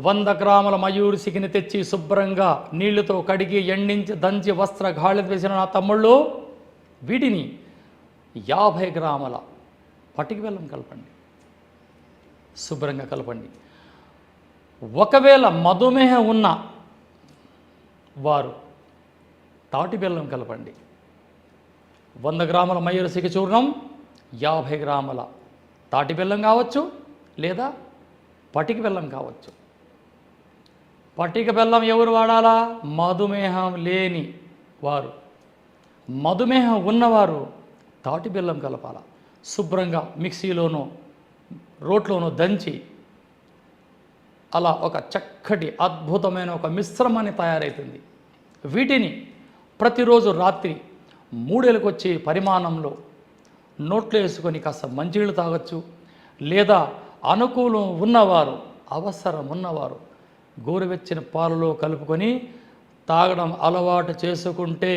100 గ్రాముల మయూరి సిగిని తెచ్చి శుభ్రంగా నీళ్లతో కడిగి ఎండించి దంచి వస్త్ర గాళి వేసిన నా తమ్ముళ్ళు, వీటిని 50 గ్రాముల పటిక బెల్లం కలపండి, శుభ్రంగా కలపండి. ఒకవేళ మధుమేహం ఉన్న వారు తాటి బెల్లం కలపండి. 100 గ్రాముల మయూరి సిగి చూర్ణం, 50 గ్రాముల తాటి బెల్లం కావచ్చు, లేదా పటిక బెల్లం కావచ్చు. పటిక బెల్లం ఎవరు వాడాలా? మధుమేహం లేని వారు. మధుమేహం ఉన్నవారు తాటి బెల్లం కలపాల. శుభ్రంగా మిక్సీలోనో రోట్లోనో దంచి అలా ఒక చక్కటి అద్భుతమైన ఒక మిశ్రమాన్ని తయారవుతుంది. వీటిని ప్రతిరోజు రాత్రి 3 వచ్చే పరిమాణంలో నోట్లో వేసుకొని కాస్త మంచినీళ్ళు తాగొచ్చు, లేదా అనుకూలం ఉన్నవారు, అవసరం ఉన్నవారు గోరువెచ్చని పాలలో కలుపుకొని తాగడం అలవాటు చేసుకుంటే